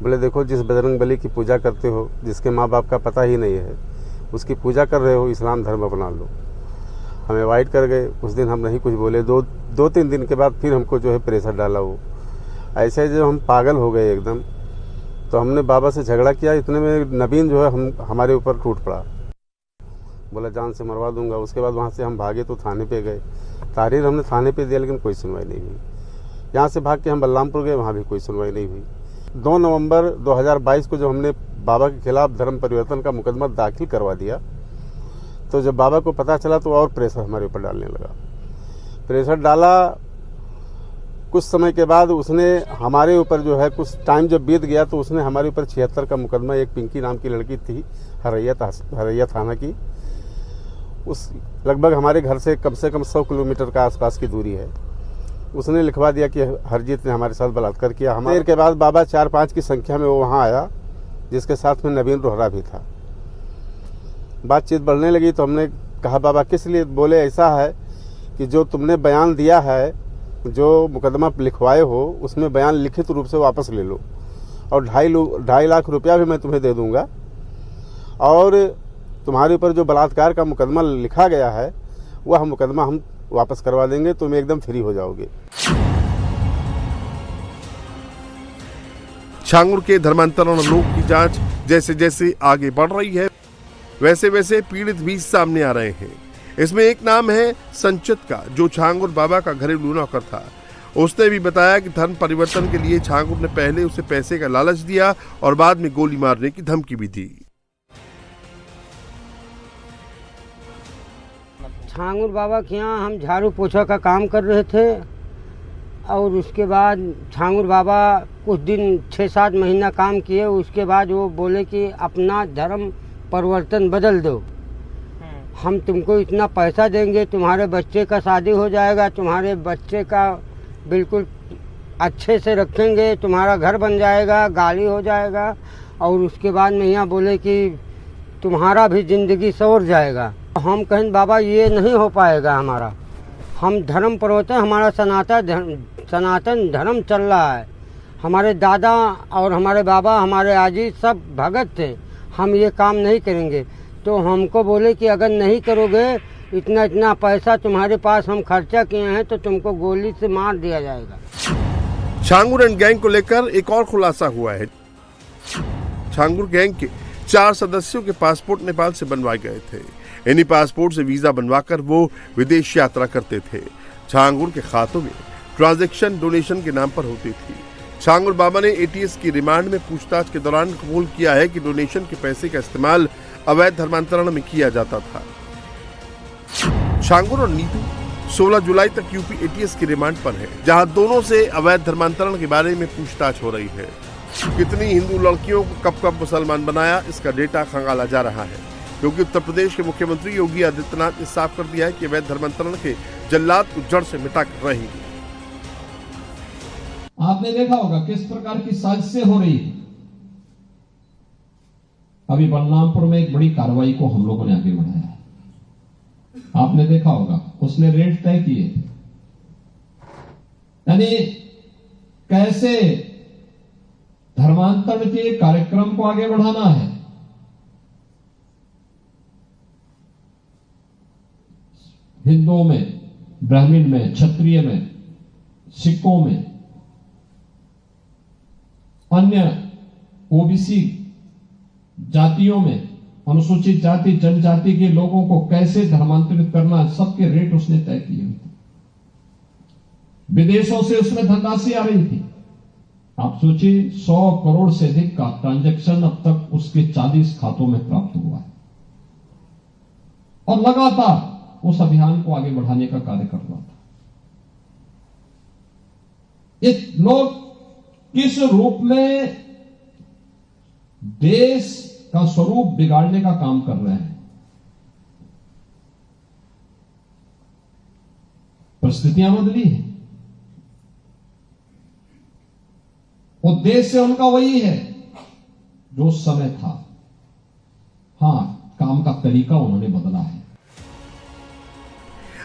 बोले देखो जिस बजरंग बली की पूजा करते हो, जिसके माँ बाप का पता ही नहीं है, उसकी पूजा कर रहे हो, इस्लाम धर्म अपना लो। हमें अवॉइड कर गए। उस दिन हम नहीं कुछ बोले। दो तीन दिन के बाद फिर हमको जो है प्रेशर डाला। वो ऐसे जब हम पागल हो गए एकदम, तो हमने बाबा से झगड़ा किया। इतने में नवीन जो है हमारे ऊपर टूट पड़ा, बोला जान से मरवा दूंगा। उसके बाद वहाँ से हम भागे तो थाने पे गए। तारीर हमने थाने पे दिया लेकिन कोई सुनवाई नहीं हुई। यहाँ से भाग के हम बलरामपुर गए, वहाँ भी कोई सुनवाई नहीं हुई। 2 नवंबर 2022 को जब हमने बाबा के खिलाफ धर्म परिवर्तन का मुकदमा दाखिल करवा दिया, तो जब बाबा को पता चला तो और प्रेशर हमारे ऊपर डालने लगा। प्रेशर डाला। कुछ समय के बाद उसने हमारे ऊपर जो है, कुछ टाइम जब बीत गया तो उसने हमारे ऊपर 76 का मुकदमा, एक पिंकी नाम की लड़की थी हरैया थाना की, उस लगभग हमारे घर से कम 100 किलोमीटर का आसपास की दूरी है, उसने लिखवा दिया कि हरजीत ने हमारे साथ बलात्कार किया। हमारे के बाद बाबा 4-5 की संख्या में वो वहाँ आया, जिसके साथ में नवीन रोहरा भी था। बातचीत बढ़ने लगी तो हमने कहा बाबा किस लिए? बोले ऐसा है कि जो तुमने बयान दिया है, जो मुकदमा लिखवाए हो, उसमें बयान लिखित रूप से वापस ले लो और 2.5 लाख रुपया भी मैं तुम्हें दे दूंगा, और तुम्हारे ऊपर जो बलात्कार का मुकदमा लिखा गया है वह मुकदमा हम वापस करवा देंगे, तुम एकदम फ्री हो जाओगे। छांगुर के धर्मांतरण रोग की जांच जैसे जैसे आगे बढ़ रही है, वैसे वैसे पीड़ित भी सामने आ रहे हैं। इसमें एक नाम है संचित का, जो छांगुर बाबा का घरेलू नौकर था। उसने भी बताया कि धर्म परिवर्तन के लिए छांगुर ने पहले उसे पैसे का लालच दिया और बाद में गोली मारने की धमकी भी दी। छांगुर बाबा के यहाँ हम झाड़ू पोछा का काम कर रहे थे, और उसके बाद छांगुर बाबा कुछ दिन 6-7 महीना काम किए। उसके बाद वो बोले कि अपना धर्म परिवर्तन बदल दो, हम तुमको इतना पैसा देंगे, तुम्हारे बच्चे का शादी हो जाएगा, तुम्हारे बच्चे का बिल्कुल अच्छे से रखेंगे, तुम्हारा घर बन जाएगा, गाड़ी हो जाएगा, और उसके बाद में यहाँ बोले कि तुम्हारा भी ज़िंदगी संवर जाएगा। हम कहें बाबा ये नहीं हो पाएगा हमारा, हम धर्म परिवर्तन, हमारा सनातन धर्म चल रहा है। हमारे दादा और हमारे बाबा, हमारे आजी सब भगत थे, हम ये काम नहीं करेंगे। तो हमको बोले कि अगर नहीं करोगे, इतना पैसा तुम्हारे पास हम खर्चा किए हैं, तो तुमको गोली से मार दिया जाएगा। छांगुर एंड गैंग को लेकर एक और खुलासा हुआ है। छांगुर गैंग के 4 सदस्यों के पासपोर्ट नेपाल से बनवाए गए थे। इन्हीं पासपोर्ट से वीजा बनवाकर वो विदेश यात्रा करते थे। छांगुर के खातों में ट्रांजैक्शन डोनेशन के नाम पर होती थी। छांगुर बाबा ने एटीएस की रिमांड में पूछताछ के दौरान कबूल किया है कि डोनेशन के पैसे का इस्तेमाल अवैध धर्मांतरण में किया जाता था। छांगुर और नीतू 16 जुलाई तक यूपी एटीएस की रिमांड पर है, जहां दोनों से अवैध धर्मांतरण के बारे में पूछताछ हो रही है। कितनी हिंदू लड़कियों को कब मुसलमान बनाया, इसका डेटा खंगाला जा रहा है, क्योंकि उत्तर प्रदेश के मुख्यमंत्री योगी आदित्यनाथ ने साफ कर दिया है कि अवैध धर्मांतरण के जल्लाद को जड़ से मिटा कर रहेंगे। आपने देखा होगा किस प्रकार की साजिशें हो रही है। अभी बलरामपुर में एक बड़ी कार्रवाई को हम लोगों ने आगे बढ़ाया है, आपने देखा होगा, उसने रेट तय किए, यानी कैसे धर्मांतरण के कार्यक्रम को आगे बढ़ाना है। हिंदुओं में, ब्राह्मण में, क्षत्रिय में, सिखों में, अन्य ओबीसी जातियों में अनुसूचित जाति जनजाति के लोगों को कैसे धर्मांतरित करना, सबके रेट उसने तय किए हुए थे। विदेशों से उसमें धनराशि आ रही थी। आप सोचिए 100 करोड़ से अधिक का ट्रांजैक्शन अब तक उसके 40 खातों में प्राप्त हुआ है और लगातार उस अभियान को आगे बढ़ाने का कार्य कर रहा था। ये लोग किस रूप में देश का स्वरूप बिगाड़ने का काम कर रहे हैं। परिस्थितियां बदली है, उद्देश्य उनका वही है जो समय था। हां, काम का तरीका उन्होंने बदला है।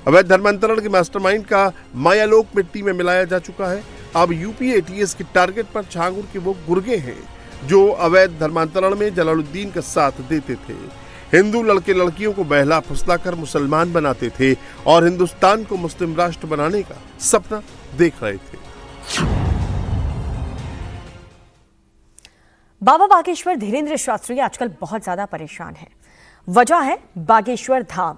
अवैध धर्मांतरण के मास्टरमाइंड का मायालोक मिट्टी में मिलाया जा चुका है। अब यूपी एटीएस के टारगेट पर छांगुर के वो गुर्गे हैं जो अवैध धर्मांतरण में जलालुद्दीन का साथ देते थे। हिंदू लड़के लड़कियों को बहला फुसलाकर मुसलमान बनाते थे और हिंदुस्तान को मुस्लिम राष्ट्र बनाने का सपना देख रहे थे। बाबा बागेश्वर धीरेन्द्र शास्त्री आजकल बहुत ज्यादा परेशान है। वजह है बागेश्वर धाम।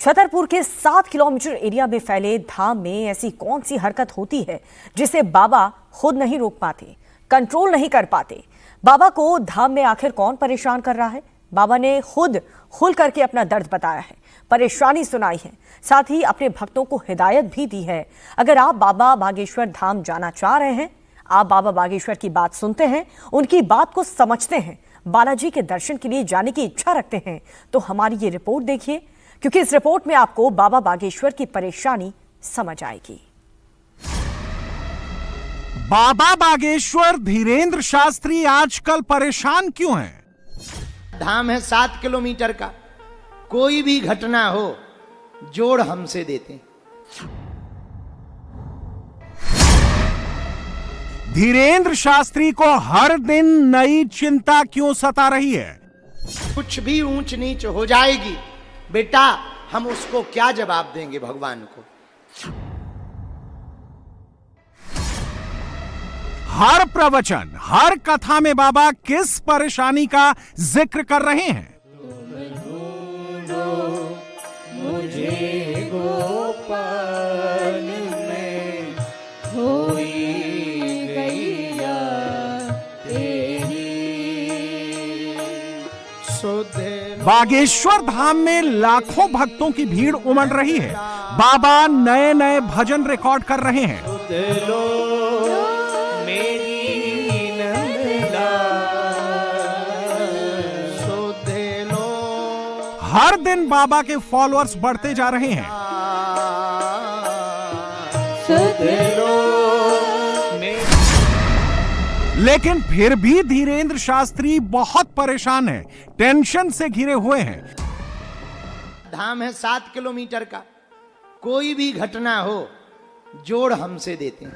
छतरपुर के 7 किलोमीटर एरिया में फैले धाम में ऐसी कौन सी हरकत होती है जिसे बाबा खुद नहीं रोक पाते, कंट्रोल नहीं कर पाते। बाबा को धाम में आखिर कौन परेशान कर रहा है? बाबा ने खुद खुल करके अपना दर्द बताया है, परेशानी सुनाई है, साथ ही अपने भक्तों को हिदायत भी दी है। अगर आप बाबा बागेश्वर धाम जाना चाह रहे हैं, आप बाबा बागेश्वर की बात सुनते हैं, उनकी बात को समझते हैं, बालाजी के दर्शन के लिए जाने की इच्छा रखते हैं, तो हमारी ये रिपोर्ट देखिए, क्योंकि इस रिपोर्ट में आपको बाबा बागेश्वर की परेशानी समझ आएगी। बाबा बागेश्वर धीरेन्द्र शास्त्री आजकल परेशान क्यों हैं? धाम है 7 किलोमीटर का, कोई भी घटना हो जोड़ हमसे देते। धीरेन्द्र शास्त्री को हर दिन नई चिंता क्यों सता रही है? कुछ भी ऊंच नीच हो जाएगी बेटा, हम उसको क्या जवाब देंगे भगवान को। हर प्रवचन, हर कथा में बाबा किस परेशानी का जिक्र कर रहे हैं? मुझे गोपाल में होई गैया तेरी सुधे। बागेश्वर धाम में लाखों भक्तों की भीड़ उमड़ रही है। बाबा नए नए भजन रिकॉर्ड कर रहे हैं। हर दिन बाबा के फॉलोअर्स बढ़ते जा रहे हैं। लेकिन फिर भी धीरेन्द्र शास्त्री बहुत परेशान है, टेंशन से घिरे हुए हैं। धाम है 7 किलोमीटर का, कोई भी घटना हो जोड़ हमसे देते हैं।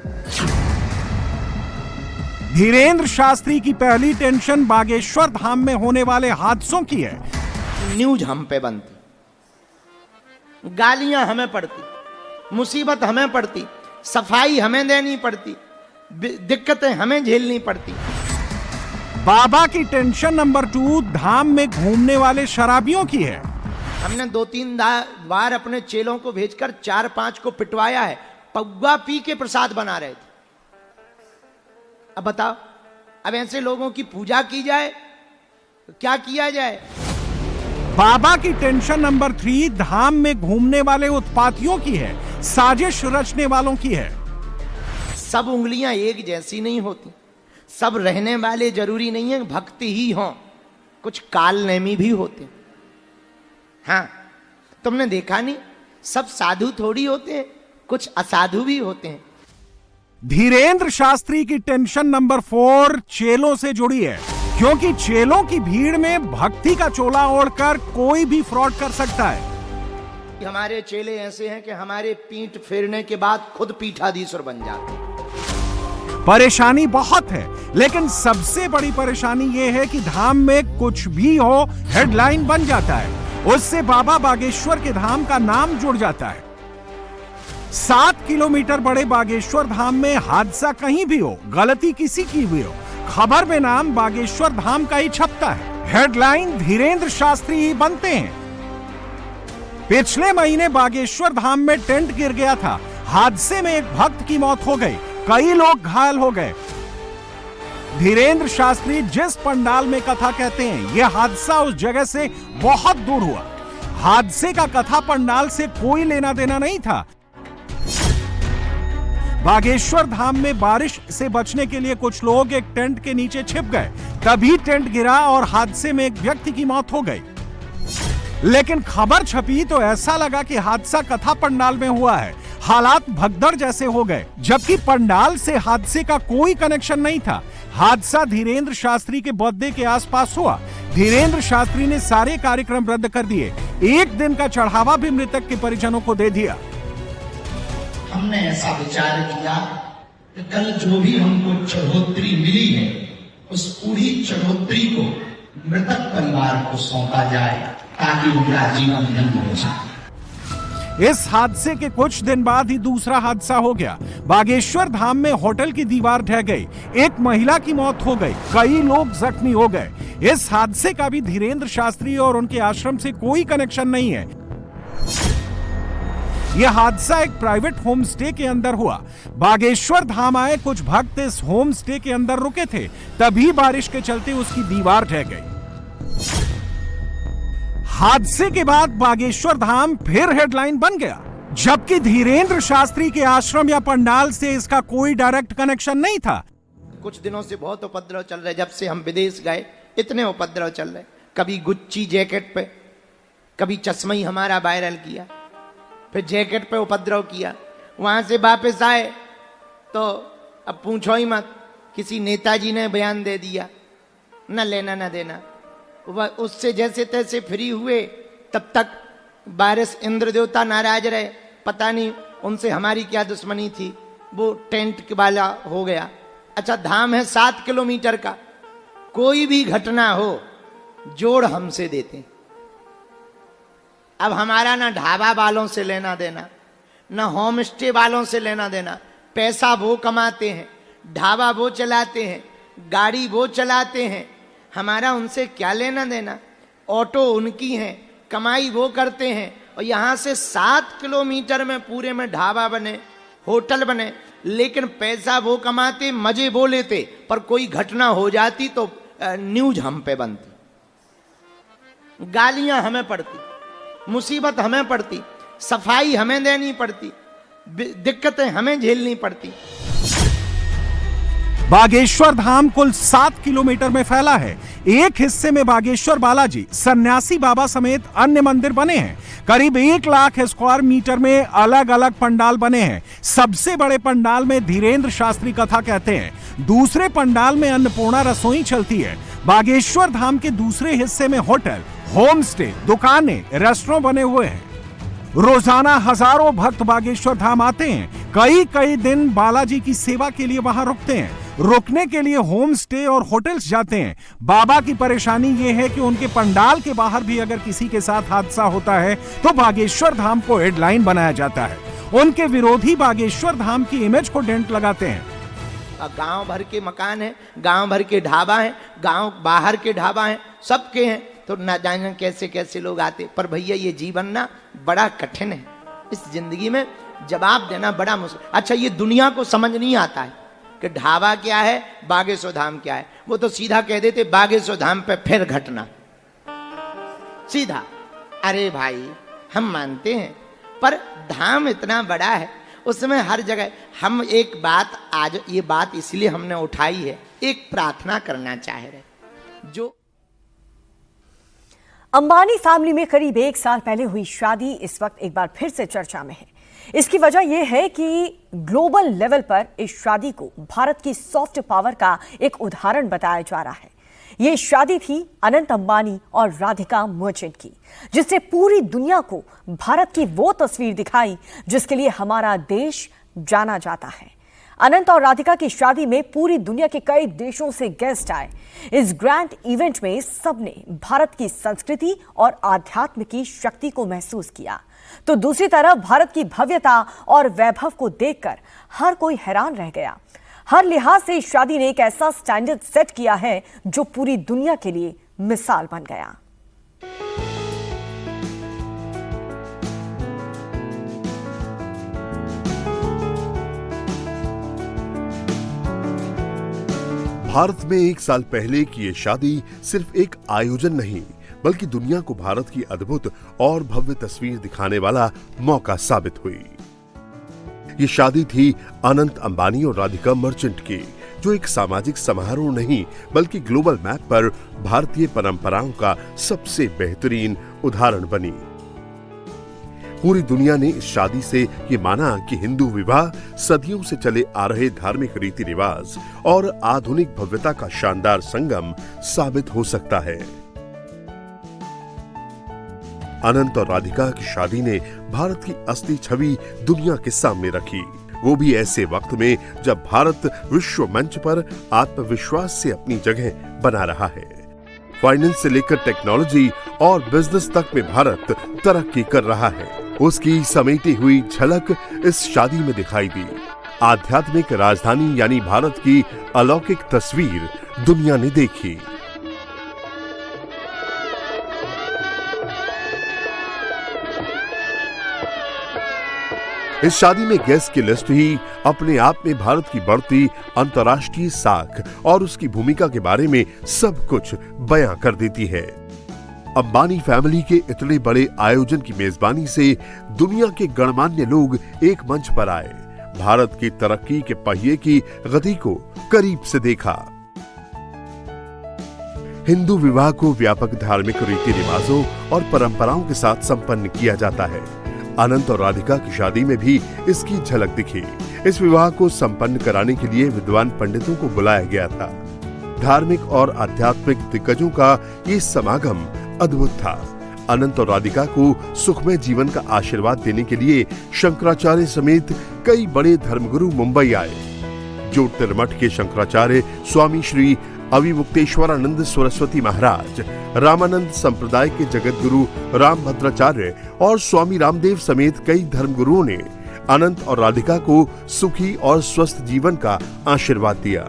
धीरेन्द्र शास्त्री की पहली टेंशन बागेश्वर धाम में होने वाले हादसों की है। न्यूज हम पे बनती, गालियां हमें पड़ती, मुसीबत हमें पड़ती, सफाई हमें देनी पड़ती, दिक्कतें हमें झेलनी पड़ती। बाबा की टेंशन नंबर 2 धाम में घूमने वाले शराबियों की है। हमने 2-3 बार अपने चेलों को भेजकर 4-5 को पिटवाया है, पौवा पी के प्रसाद बना रहे थे। अब बताओ, अब ऐसे लोगों की पूजा की जाए तो क्या किया जाए? बाबा की टेंशन नंबर 3 धाम में घूमने वाले उत्पातियों की है, साजिश रचने वालों की है। सब उंगलियां एक जैसी नहीं होती, सब रहने वाले जरूरी नहीं है भक्ति ही हो, कुछ काल नेमी भी होते। हाँ, तुमने देखा नहीं, सब साधु थोड़ी होते हैं, कुछ असाधु भी होते हैं। धीरेन्द्र शास्त्री की टेंशन नंबर 4 चेलों से जुड़ी है, क्योंकि चेलों की भीड़ में भक्ति का चोला ओढ़कर कोई भी फ्रॉड कर सकता है। हमारे चेले ऐसे हैं कि हमारे पीठ फेरने के बाद खुद पीठाधीश्वर बन जाते हैं। परेशानी बहुत है, लेकिन सबसे बड़ी परेशानी यह है कि धाम में कुछ भी हो हेडलाइन बन जाता है, उससे बाबा बागेश्वर के धाम का नाम जुड़ जाता है। 7 किलोमीटर बड़े बागेश्वर धाम में हादसा कहीं भी हो, गलती किसी की भी हो, खबर में नाम बागेश्वर धाम का ही छपता है, हेडलाइन धीरेन्द्र शास्त्री ही बनते हैं। पिछले महीने बागेश्वर धाम में टेंट गिर गया था। हादसे में एक भक्त की मौत हो गई, कई लोग घायल हो गए। धीरेन्द्र शास्त्री जिस पंडाल में कथा कहते हैं, यह हादसा उस जगह से बहुत दूर हुआ। हादसे का कथा पंडाल से कोई लेना देना नहीं था। बागेश्वर धाम में बारिश से बचने के लिए कुछ लोग एक टेंट के नीचे छिप गए, तभी टेंट गिरा और हादसे में एक व्यक्ति की मौत हो गई। लेकिन खबर छपी तो ऐसा लगा कि हादसा कथा पंडाल में हुआ है। हालात भगदड़ जैसे हो गए, जबकि पंडाल से हादसे का कोई कनेक्शन नहीं था। हादसा धीरेन्द्र शास्त्री के बर्थडे के आसपास हुआ। धीरेन्द्र शास्त्री ने सारे कार्यक्रम रद्द कर दिए। एक दिन का चढ़ावा भी मृतक के परिजनों को दे दिया। हमने ऐसा विचार किया कि कल जो भी हमको चढ़ोतरी मिली है, उस पूरी चढ़ोतरी को मृतक परिवार को सौंपा जाए ताकि उनका जीवन धन्य हो जाए। इस हादसे के कुछ दिन बाद ही दूसरा हादसा हो गया। बागेश्वर धाम में होटल की दीवार ढह गई, एक महिला की मौत हो गई, कई लोग जख्मी हो गए। इस हादसे का भी धीरेन्द्र शास्त्री और उनके आश्रम से कोई कनेक्शन नहीं है। यह हादसा एक प्राइवेट होम स्टे के अंदर हुआ। बागेश्वर धाम आए कुछ भक्त इस होम स्टे के अंदर रुके थे, तभी बारिश के चलते उसकी दीवार ढह गई। हादसे के बाद बागेश्वर धाम फिर हेडलाइन बन गया, जबकि धीरेन्द्र शास्त्री के आश्रम या पंडाल से इसका कोई डायरेक्ट कनेक्शन नहीं था। कुछ दिनों से बहुत उपद्रव चल रहे, जब से हम विदेश गए इतने उपद्रव चल रहे। कभी गुच्ची जैकेट पे, कभी चश्मा हमारा वायरल किया, फिर जैकेट पे उपद्रव किया। वहां से वापस आए तो अब पूछो ही मत, किसी नेताजी ने बयान दे दिया, न लेना न देना। वह उससे जैसे तैसे फ्री हुए, तब तक बारिश इंद्र देवता नाराज रहे। पता नहीं उनसे हमारी क्या दुश्मनी थी, वो टेंट वाला हो गया। अच्छा, धाम है 7 किलोमीटर का, कोई भी घटना हो जोड़ हमसे देते। अब हमारा ना ढाबा वालों से लेना देना, ना होम स्टे वालों से लेना देना। पैसा वो कमाते हैं, ढाबा वो चलाते हैं, गाड़ी वो चलाते हैं, हमारा उनसे क्या लेना देना। ऑटो उनकी हैं, कमाई वो करते हैं। और यहाँ से 7 किलोमीटर में पूरे में ढाबा बने, होटल बने, लेकिन पैसा वो कमाते, मजे वो लेते। पर कोई घटना हो जाती तो न्यूज हम पे बनती, गालियां हमें पड़ती, मुसीबत हमें पड़ती, सफाई हमें देनी पड़ती, दिक्कतें हमें झेलनी पड़ती। बागेश्वर धाम कुल 7 किलोमीटर में फैला है। एक हिस्से में बागेश्वर बालाजी, सन्यासी बाबा समेत अन्य मंदिर बने हैं। करीब 1 लाख स्क्वायर मीटर में अलग अलग पंडाल बने हैं। सबसे बड़े पंडाल में धीरेन्द्र शास्त्री कथा कहते हैं, दूसरे पंडाल में अन्नपूर्णा रसोई चलती है। बागेश्वर धाम के दूसरे हिस्से में होटल, होम स्टे, दुकानें, रेस्टोरेंट बने हुए हैं। रोजाना हजारों भक्त बागेश्वर धाम आते हैं। कई दिन बालाजी की सेवा के लिए वहां रुकते हैं। रुकने के लिए होम स्टे और होटल्स जाते हैं। बाबा की परेशानी यह है कि उनके पंडाल के बाहर भी अगर किसी के साथ हादसा होता है तो बागेश्वर धाम को हेडलाइन बनाया जाता है। उनके विरोधी बागेश्वर धाम की इमेज को डेंट लगाते हैं। गांव भर के मकान हैं, गांव भर के ढाबा हैं, गांव बाहर के ढाबा हैं, सबके हैं। तो ना जाने कैसे कैसे लोग आते। पर भैया ये जीवन ना बड़ा कठिन है, इस जिंदगी में जवाब देना बड़ा मुश्किल। अच्छा, ये दुनिया को समझ नहीं आता है कि ढाबा क्या है, बागेश्वर धाम क्या है। वो तो सीधा कह देते बागेश्वर धाम पे फिर घटना, सीधा। अरे भाई, हम मानते हैं, पर धाम इतना बड़ा है, उसमें हर जगह हम एक बात, आज ये बात इसलिए हमने उठाई है, एक प्रार्थना करना चाह रहे। जो अंबानी फैमिली में करीब 1 साल पहले हुई शादी इस वक्त एक बार फिर से चर्चा में है। इसकी वजह यह है कि ग्लोबल लेवल पर इस शादी को भारत की सॉफ्ट पावर का एक उदाहरण बताया जा रहा है। ये शादी थी अनंत अंबानी और राधिका मर्चेंट की, जिसने पूरी दुनिया को भारत की वो तस्वीर दिखाई जिसके लिए हमारा देश जाना जाता है। अनंत और राधिका की शादी में पूरी दुनिया के कई देशों से गेस्ट आए। इस ग्रैंड इवेंट में सबने भारत की संस्कृति और आध्यात्म की शक्ति को महसूस किया, तो दूसरी तरफ भारत की भव्यता और वैभव को देखकर हर कोई हैरान रह गया। हर लिहाज से इस शादी ने एक ऐसा स्टैंडर्ड सेट किया है जो पूरी दुनिया के लिए मिसाल बन गया। भारत में 1 साल पहले की ये शादी सिर्फ एक आयोजन नहीं, बल्कि दुनिया को भारत की अद्भुत और भव्य तस्वीर दिखाने वाला मौका साबित हुई। ये शादी थी अनंत अंबानी और राधिका मर्चेंट की, जो एक सामाजिक समारोह नहीं बल्कि ग्लोबल मैप पर भारतीय परंपराओं का सबसे बेहतरीन उदाहरण बनी। पूरी दुनिया ने इस शादी से ये माना कि हिंदू विवाह सदियों से चले आ रहे धार्मिक रीति रिवाज और आधुनिक भव्यता का शानदार संगम साबित हो सकता है। अनंत और राधिका की शादी ने भारत की असली छवि दुनिया के सामने रखी, वो भी ऐसे वक्त में जब भारत विश्व मंच पर आत्मविश्वास से अपनी जगह बना रहा है। फाइनेंस से लेकर टेक्नोलॉजी और बिजनेस तक में भारत तरक्की कर रहा है। उसकी समेटी हुई झलक इस शादी में दिखाई दी। आध्यात्मिक राजधानी यानी भारत की अलौकिक तस्वीर दुनिया ने देखी। इस शादी में गेस्ट की लिस्ट ही अपने आप में भारत की बढ़ती अंतर्राष्ट्रीय साख और उसकी भूमिका के बारे में सब कुछ बयां कर देती है। अंबानी फैमिली के इतने बड़े आयोजन की मेजबानी से दुनिया के गणमान्य लोग एक मंच पर आए, भारत की तरक्की के पहिए की गति को करीब से देखा। हिंदू विवाह को व्यापक धार्मिक रीति रिवाजों और परंपराओं के साथ संपन्न किया जाता है। अनंत और राधिका की शादी में भी इसकी झलक दिखी। इस विवाह को संपन्न कराने के लिए विद्वान पंडितों को बुलाया गया था। धार्मिक और आध्यात्मिक दिग्गजों का ये समागम अद्भुत था। अनंत और राधिका को सुखमय जीवन का आशीर्वाद देने के लिए शंकराचार्य समेत कई बड़े धर्मगुरु मुंबई आए। ज्योतिर्मठ के शंकराचार्य स्वामी श्री अविमुक्तेश्वरानंद सरस्वती महाराज, रामानंद संप्रदाय के जगतगुरु रामभद्राचार्य और स्वामी रामदेव समेत कई धर्मगुरुओं ने अनंत और राधिका को सुखी और स्वस्थ जीवन का आशीर्वाद दिया।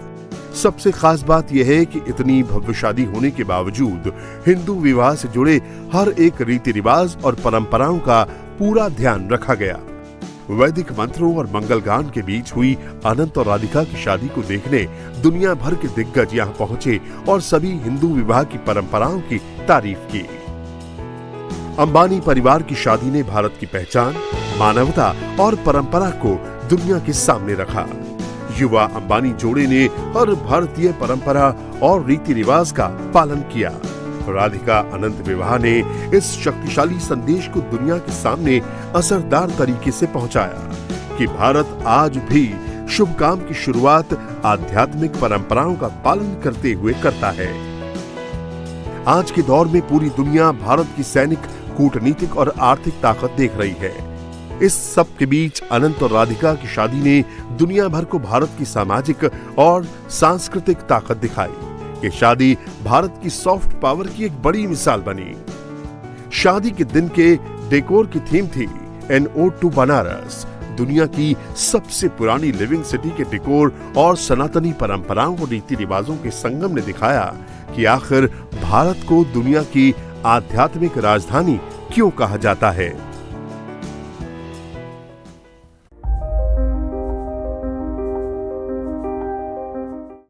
सबसे खास बात यह है कि इतनी भव्य शादी होने के बावजूद हिंदू विवाह से जुड़े हर एक रीति रिवाज और परंपराओं का पूरा ध्यान रखा गया। वैदिक मंत्रों और मंगल गान के बीच हुई अनंत और राधिका की शादी को देखने दुनिया भर के दिग्गज यहाँ पहुंचे और सभी हिंदू विवाह की परंपराओं की तारीफ की। अंबानी परिवार की शादी ने भारत की पहचान, मानवता और परंपरा को दुनिया के सामने रखा। युवा अंबानी जोड़े ने हर भारतीय परंपरा और रीति रिवाज का पालन किया। राधिका अनंत विवाह ने इस शक्तिशाली संदेश को दुनिया के सामने असरदार तरीके से पहुंचाया कि भारत आज भी शुभ काम की शुरुआत आध्यात्मिक परंपराओं का पालन करते हुए करता है। आज के दौर में पूरी दुनिया भारत की सैनिक, कूटनीतिक और आर्थिक ताकत देख रही है। इस सब के बीच अनंत और राधिका की शादी ने दुनिया भर को भारत की सामाजिक और सांस्कृतिक ताकत दिखाई। ये शादी भारत की सॉफ्ट पावर की एक बड़ी मिसाल बनी। शादी के दिन के डेकोर की थीम थी एन ओड टू बनारस। दुनिया की सबसे पुरानी लिविंग सिटी के डेकोर और सनातनी परंपराओं और रीति रिवाजों के संगम ने दिखाया कि आखिर भारत को दुनिया की आध्यात्मिक राजधानी क्यों कहा जाता है।